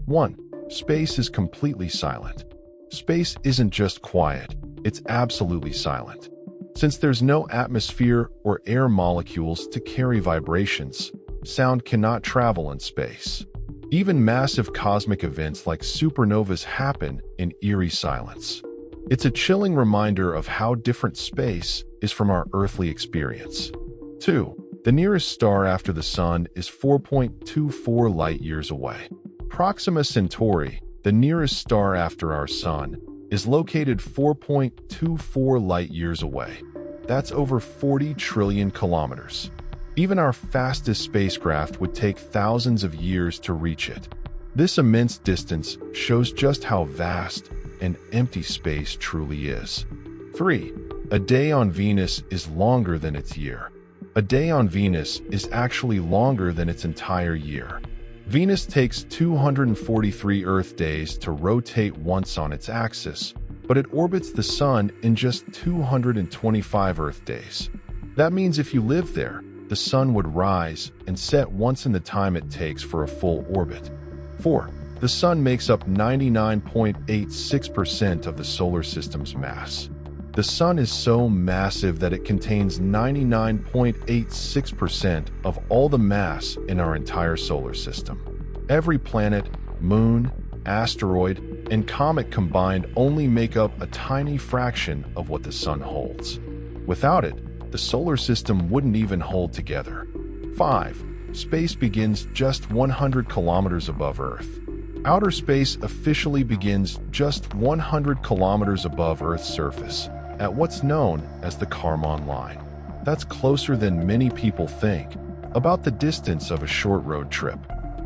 1. Space is completely silent. Space isn't just quiet, it's absolutely silent. Since there's no atmosphere or air molecules to carry vibrations, sound cannot travel in space. Even massive cosmic events like supernovas happen in eerie silence. It's a chilling reminder of how different space is from our earthly experience. 2. The nearest star after the Sun is 4.24 light-years away. Proxima Centauri, the nearest star after our Sun, is located 4.24 light-years away. That's over 40 trillion kilometers. Even our fastest spacecraft would take thousands of years to reach it. This immense distance shows just how vast and empty space truly is. 3. A day on Venus is longer than its year. A day on Venus is actually longer than its entire year. Venus takes 243 Earth days to rotate once on its axis, but it orbits the Sun in just 225 Earth days. That means if you live there, the Sun would rise and set once in the time it takes for a full orbit. 4. The Sun makes up 99.86% of the solar system's mass. The Sun is so massive that it contains 99.86% of all the mass in our entire solar system. Every planet, moon, asteroid, and comet combined only make up a tiny fraction of what the Sun holds. Without it, the solar system wouldn't even hold together. 5. Space begins just 100 kilometers above Earth. Outer space officially begins just 100 kilometers above Earth's surface, at what's known as the Kármán line. That's closer than many people think, about the distance of a short road trip.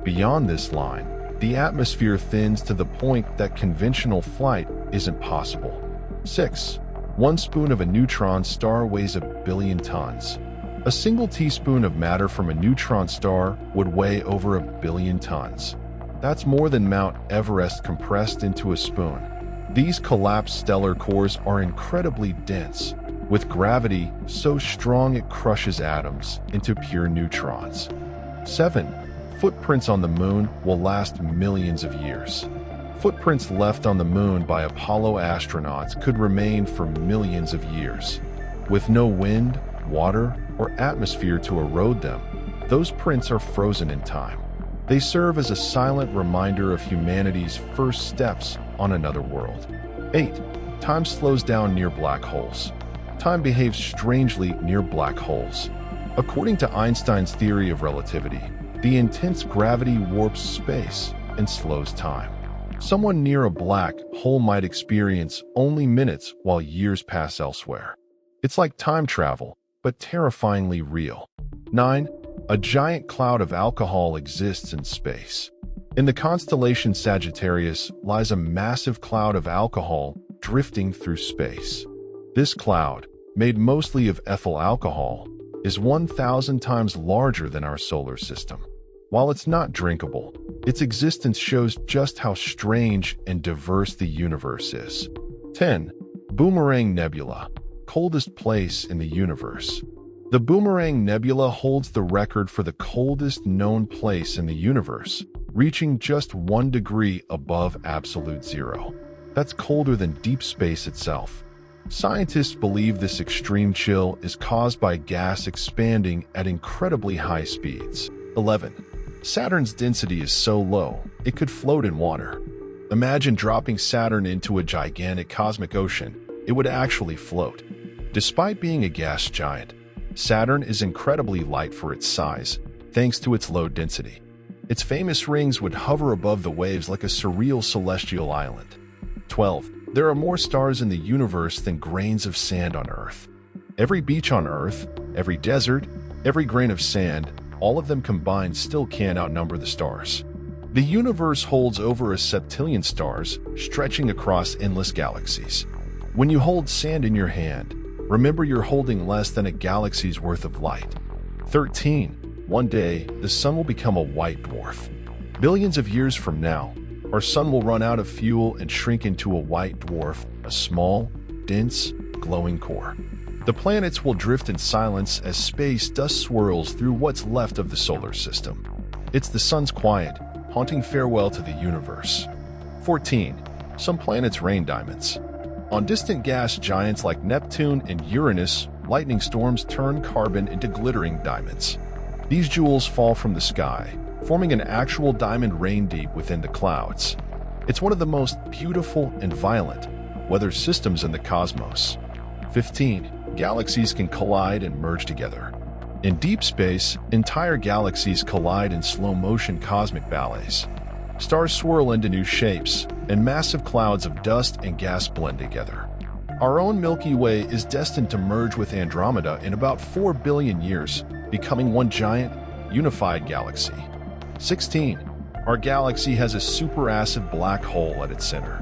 Beyond this line, the atmosphere thins to the point that conventional flight isn't possible. 6. One spoon of a neutron star weighs 1 billion tons. A single teaspoon of matter from a neutron star would weigh over 1 billion tons. That's more than Mount Everest compressed into a spoon. These collapsed stellar cores are incredibly dense, with gravity so strong it crushes atoms into pure neutrons. 7. Footprints on the Moon will last millions of years. Footprints left on the Moon by Apollo astronauts could remain for millions of years. With no wind, water, or atmosphere to erode them, those prints are frozen in time. They serve as a silent reminder of humanity's first steps on another world. 8. Time slows down near black holes. Time behaves strangely near black holes. According to Einstein's theory of relativity, the intense gravity warps space and slows time. Someone near a black hole might experience only minutes while years pass elsewhere. It's like time travel, but terrifyingly real. 9. A giant cloud of alcohol exists in space. In the constellation Sagittarius lies a massive cloud of alcohol drifting through space. This cloud, made mostly of ethyl alcohol, is 1,000 times larger than our solar system. While it's not drinkable, its existence shows just how strange and diverse the universe is. 10. Boomerang Nebula, coldest place in the universe. The Boomerang Nebula holds the record for the coldest known place in the universe, reaching just 1 degree above absolute zero. That's colder than deep space itself. Scientists believe this extreme chill is caused by gas expanding at incredibly high speeds. 11. Saturn's density is so low, it could float in water. Imagine dropping Saturn into a gigantic cosmic ocean. It would actually float. Despite being a gas giant, Saturn is incredibly light for its size, thanks to its low density. Its famous rings would hover above the waves like a surreal celestial island. 12. There are more stars in the universe than grains of sand on Earth. Every beach on Earth, every desert, every grain of sand, all of them combined still can't outnumber the stars. The universe holds over 1 septillion stars, stretching across endless galaxies. When you hold sand in your hand, remember you're holding less than a galaxy's worth of light. 13. One day, the Sun will become a white dwarf. Billions of years from now, our Sun will run out of fuel and shrink into a white dwarf, a small, dense, glowing core. The planets will drift in silence as space dust swirls through what's left of the solar system. It's the Sun's quiet, haunting farewell to the universe. 14. Some planets rain diamonds. On distant gas giants like Neptune and Uranus, lightning storms turn carbon into glittering diamonds. These jewels fall from the sky, forming an actual diamond rain deep within the clouds. It's one of the most beautiful and violent weather systems in the cosmos. 15. Galaxies can collide and merge together. In deep space, entire galaxies collide in slow-motion cosmic ballets. Stars swirl into new shapes, and massive clouds of dust and gas blend together. Our own Milky Way is destined to merge with Andromeda in about 4 billion years, becoming one giant, unified galaxy. 16. Our galaxy has a supermassive black hole at its center.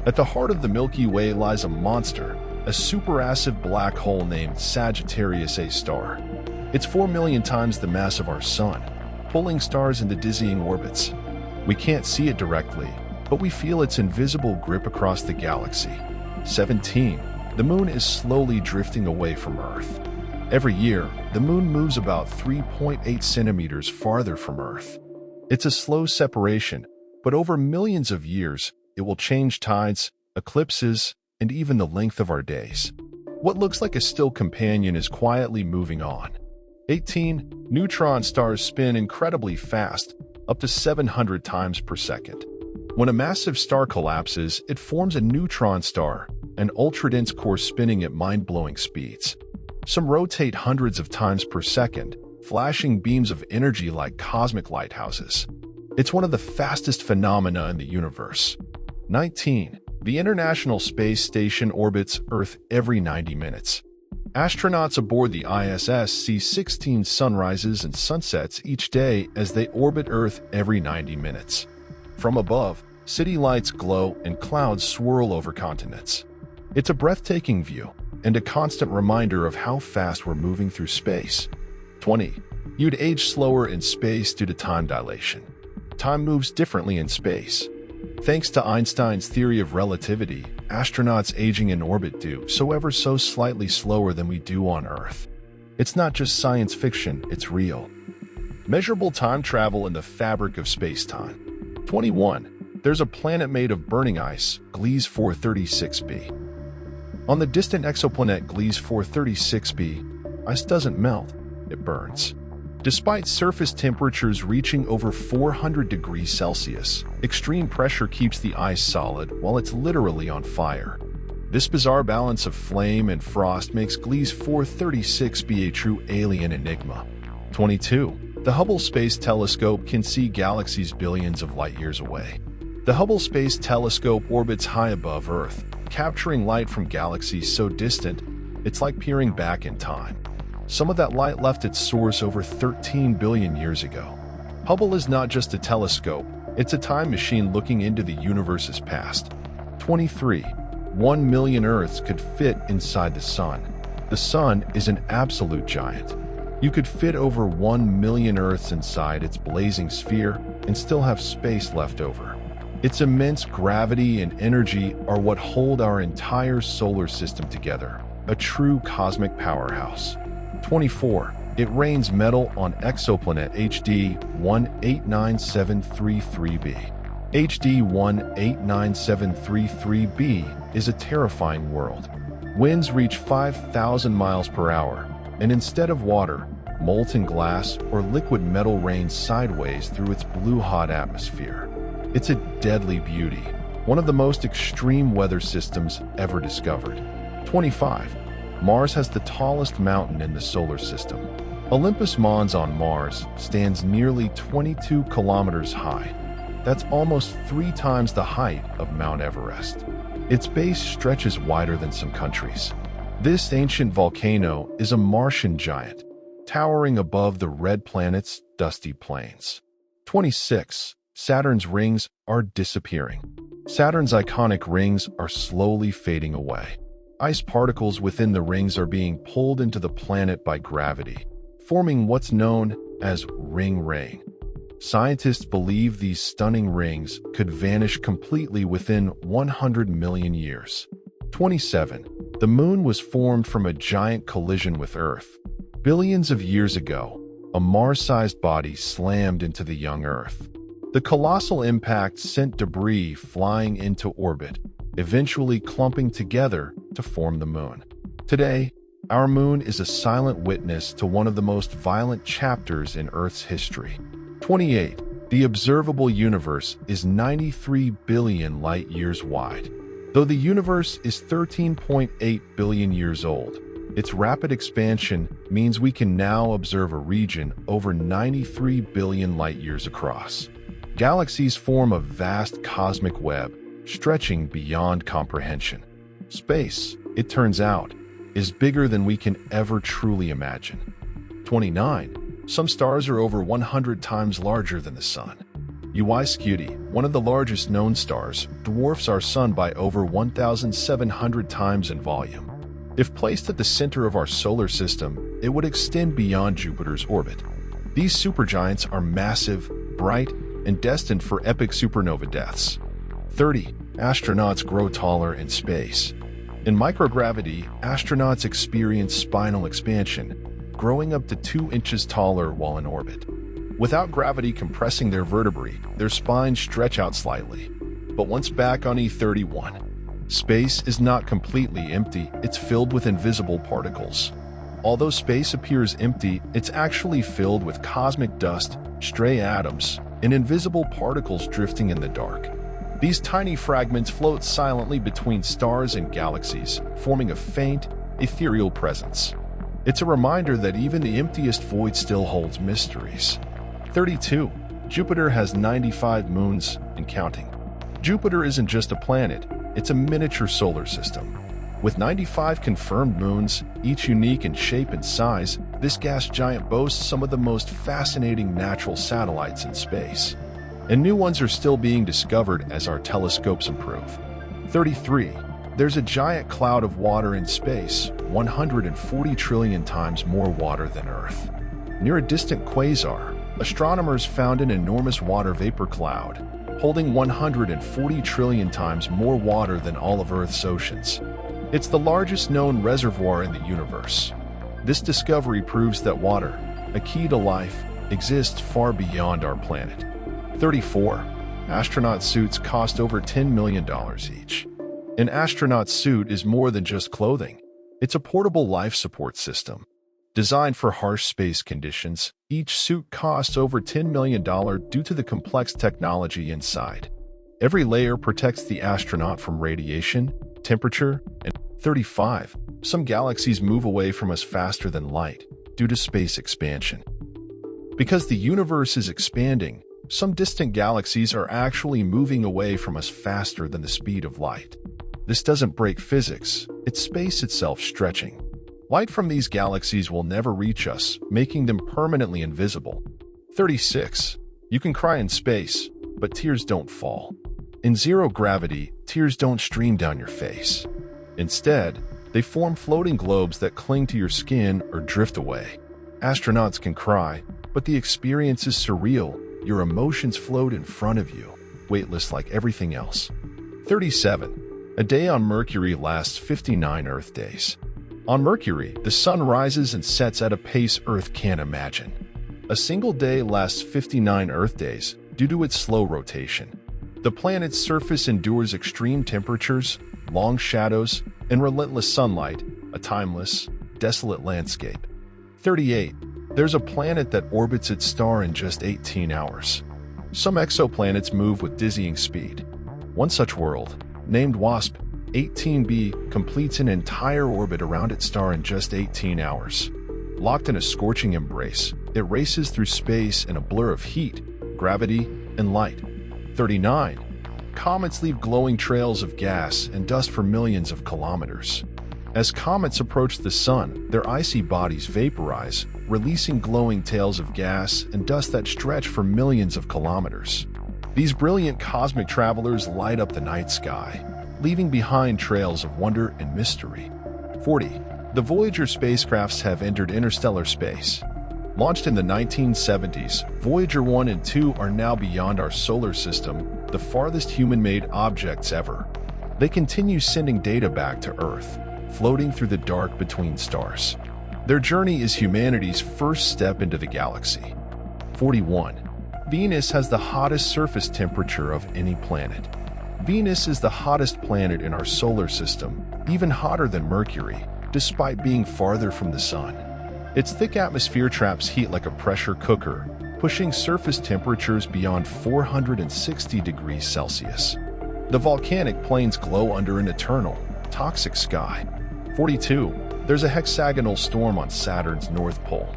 At the heart of the Milky Way lies a monster, a supermassive black hole named Sagittarius A star. It's 4 million times the mass of our Sun, pulling stars into dizzying orbits. We can't see it directly, but we feel its invisible grip across the galaxy. 17. The Moon is slowly drifting away from Earth. Every year, the Moon moves about 3.8 centimeters farther from Earth. It's a slow separation, but over millions of years, it will change tides, eclipses, and even the length of our days. What looks like a still companion is quietly moving on. 18. Neutron stars spin incredibly fast, up to 700 times per second. When a massive star collapses, it forms a neutron star, an ultra-dense core spinning at mind-blowing speeds. Some rotate hundreds of times per second, flashing beams of energy like cosmic lighthouses. It's one of the fastest phenomena in the universe. 19. The International Space Station orbits Earth every 90 minutes. Astronauts aboard the ISS see 16 sunrises and sunsets each day as they orbit Earth every 90 minutes. From above, city lights glow and clouds swirl over continents. It's a breathtaking view and a constant reminder of how fast we're moving through space. 20. You'd age slower in space due to time dilation. Time moves differently in space. Thanks to Einstein's theory of relativity, astronauts aging in orbit do so ever so slightly slower than we do on Earth. It's not just science fiction, it's real. Measurable time travel in the fabric of space-time. 21. There's a planet made of burning ice, Gliese 436b. On the distant exoplanet Gliese 436b, ice doesn't melt, it burns. Despite surface temperatures reaching over 400 degrees Celsius, extreme pressure keeps the ice solid while it's literally on fire. This bizarre balance of flame and frost makes Gliese 436b a true alien enigma. 22. The Hubble Space Telescope can see galaxies billions of light-years away. The Hubble Space Telescope orbits high above Earth, capturing light from galaxies so distant, it's like peering back in time. Some of that light left its source over 13 billion years ago. Hubble is not just a telescope, it's a time machine looking into the universe's past. 23. 1 million Earths could fit inside the Sun. The Sun is an absolute giant. You could fit over 1 million Earths inside its blazing sphere and still have space left over. Its immense gravity and energy are what hold our entire solar system together, a true cosmic powerhouse. 24. It rains metal on exoplanet HD 189733b. HD 189733b is a terrifying world. Winds reach 5,000 miles per hour, and instead of water, molten glass or liquid metal rains sideways through its blue-hot atmosphere. It's a deadly beauty, one of the most extreme weather systems ever discovered. 25. Mars has the tallest mountain in the solar system. Olympus Mons on Mars stands nearly 22 kilometers high. That's almost 3 times the height of Mount Everest. Its base stretches wider than some countries. This ancient volcano is a Martian giant, towering above the red planet's dusty plains. 26. Saturn's rings are disappearing. Saturn's iconic rings are slowly fading away. Ice particles within the rings are being pulled into the planet by gravity, forming what's known as ring rain. Scientists believe these stunning rings could vanish completely within 100 million years. 27. The Moon was formed from a giant collision with Earth. Billions of years ago, a Mars-sized body slammed into the young Earth. The colossal impact sent debris flying into orbit, eventually clumping together to form the moon. Today, our moon is a silent witness to one of the most violent chapters in Earth's history. 28. The observable universe is 93 billion light-years wide. Though the universe is 13.8 billion years old, its rapid expansion means we can now observe a region over 93 billion light-years across. Galaxies form a vast cosmic web, stretching beyond comprehension. Space, it turns out, is bigger than we can ever truly imagine. 29. Some stars are over 100 times larger than the Sun. Scuti, one of the largest known stars, dwarfs our Sun by over 1,700 times in volume. If placed at the center of our solar system, it would extend beyond Jupiter's orbit. These supergiants are massive, bright, and destined for epic supernova deaths. 30. Astronauts grow taller in space. In microgravity, astronauts experience spinal expansion, growing up to 2 inches taller while in orbit. Without gravity compressing their vertebrae, their spines stretch out slightly. But once back on E31, space is not completely empty, it's filled with invisible particles. Although space appears empty, it's actually filled with cosmic dust, stray atoms, and invisible particles drifting in the dark. These tiny fragments float silently between stars and galaxies, forming a faint, ethereal presence. It's a reminder that even the emptiest void still holds mysteries. 32. Jupiter has 95 moons and counting. Jupiter isn't just a planet, it's a miniature solar system. With 95 confirmed moons, each unique in shape and size, this gas giant boasts some of the most fascinating natural satellites in space. And new ones are still being discovered as our telescopes improve. 33. There's a giant cloud of water in space, 140 trillion times more water than Earth. Near a distant quasar, astronomers found an enormous water vapor cloud, holding 140 trillion times more water than all of Earth's oceans. It's the largest known reservoir in the universe. This discovery proves that water, a key to life, exists far beyond our planet. 34. Astronaut suits cost over $10 million each. An astronaut suit is more than just clothing. It's a portable life support system. Designed for harsh space conditions, each suit costs over $10 million due to the complex technology inside. Every layer protects the astronaut from radiation, temperature, and 35. Some galaxies move away from us faster than light due to space expansion. Because the universe is expanding, some distant galaxies are actually moving away from us faster than the speed of light. This doesn't break physics, it's space itself stretching. Light from these galaxies will never reach us, making them permanently invisible. 36. You can cry in space, but tears don't fall. In zero gravity, tears don't stream down your face. Instead, they form floating globes that cling to your skin or drift away. Astronauts can cry, but the experience is surreal. Your emotions float in front of you, weightless like everything else. 37. A day on Mercury lasts 59 Earth days. On Mercury, the sun rises and sets at a pace Earth can't imagine. A single day lasts 59 Earth days due to its slow rotation. The planet's surface endures extreme temperatures, long shadows, and relentless sunlight, a timeless, desolate landscape. 38. There's a planet that orbits its star in just 18 hours. Some exoplanets move with dizzying speed. One such world, named WASP 18b, completes an entire orbit around its star in just 18 hours. Locked in a scorching embrace, it races through space in a blur of heat, gravity, and light. 39. Comets leave glowing trails of gas and dust for millions of kilometers. As comets approach the sun, their icy bodies vaporize, releasing glowing tails of gas and dust that stretch for millions of kilometers. These brilliant cosmic travelers light up the night sky, leaving behind trails of wonder and mystery. 40. The Voyager spacecrafts have entered interstellar space. Launched in the 1970s, Voyager 1 and 2 are now beyond our solar system, the farthest human-made objects ever. They continue sending data back to Earth, floating through the dark between stars. Their journey is humanity's first step into the galaxy. 41. Venus has the hottest surface temperature of any planet. Venus is the hottest planet in our solar system, even hotter than Mercury, despite being farther from the Sun. Its thick atmosphere traps heat like a pressure cooker, pushing surface temperatures beyond 460 degrees Celsius. The volcanic plains glow under an eternal, toxic sky. 42. There's a hexagonal storm on Saturn's North Pole.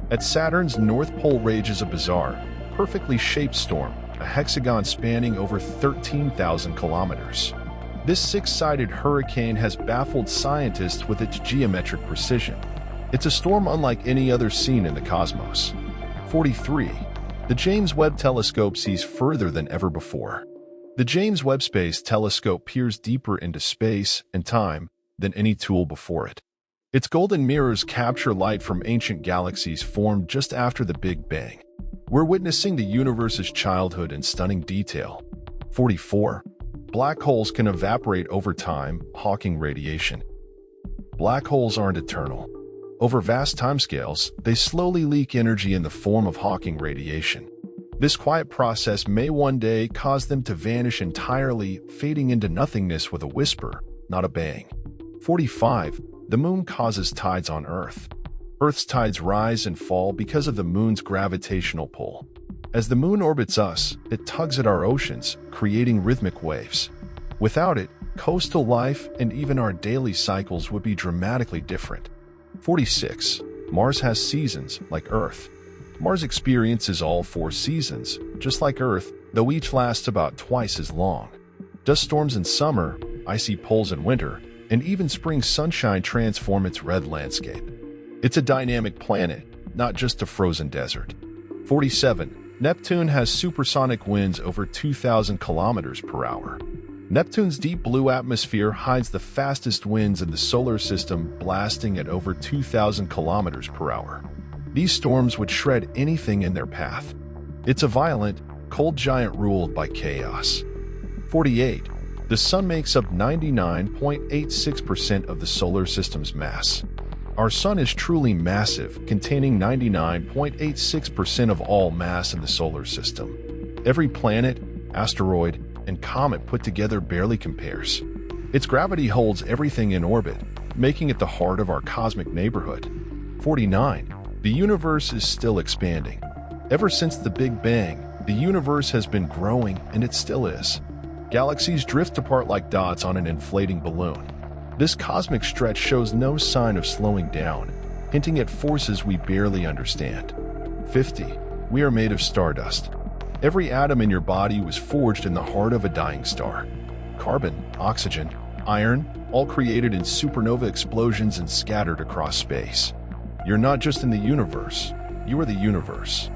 At Saturn's North Pole rages a bizarre, perfectly shaped storm, a hexagon spanning over 13,000 kilometers. This six-sided hurricane has baffled scientists with its geometric precision. It's a storm unlike any other seen in the cosmos. 43. The James Webb Telescope sees further than ever before. The James Webb Space Telescope peers deeper into space and time than any tool before it. Its golden mirrors capture light from ancient galaxies formed just after the Big Bang. We're witnessing the universe's childhood in stunning detail. 44. Black holes can evaporate over time, Hawking radiation. Black holes aren't eternal. Over vast timescales, they slowly leak energy in the form of Hawking radiation. This quiet process may one day cause them to vanish entirely, fading into nothingness with a whisper, not a bang. 45. The moon causes tides on Earth. Earth's tides rise and fall because of the moon's gravitational pull. As the moon orbits us, it tugs at our oceans, creating rhythmic waves. Without it, coastal life and even our daily cycles would be dramatically different. 46. Mars has seasons, like Earth. Mars experiences all 4 seasons, just like Earth, though each lasts about twice as long. Dust storms in summer, icy poles in winter, and even spring sunshine transform its red landscape. It's a dynamic planet, not just a frozen desert. 47. Neptune has supersonic winds over 2,000 kilometers per hour. Neptune's deep blue atmosphere hides the fastest winds in the solar system, blasting at over 2,000 kilometers per hour. These storms would shred anything in their path. It's a violent, cold giant ruled by chaos. 48. The Sun makes up 99.86% of the solar system's mass. Our Sun is truly massive, containing 99.86% of all mass in the solar system. Every planet, asteroid, and comet put together barely compares. Its gravity holds everything in orbit, making it the heart of our cosmic neighborhood. 49. The universe is still expanding. Ever since the Big Bang, the universe has been growing, and it still is. Galaxies drift apart like dots on an inflating balloon. This cosmic stretch shows no sign of slowing down, hinting at forces we barely understand. 50. We are made of stardust. Every atom in your body was forged in the heart of a dying star. Carbon, oxygen, iron, all created in supernova explosions and scattered across space. You're not just in the universe, you are the universe.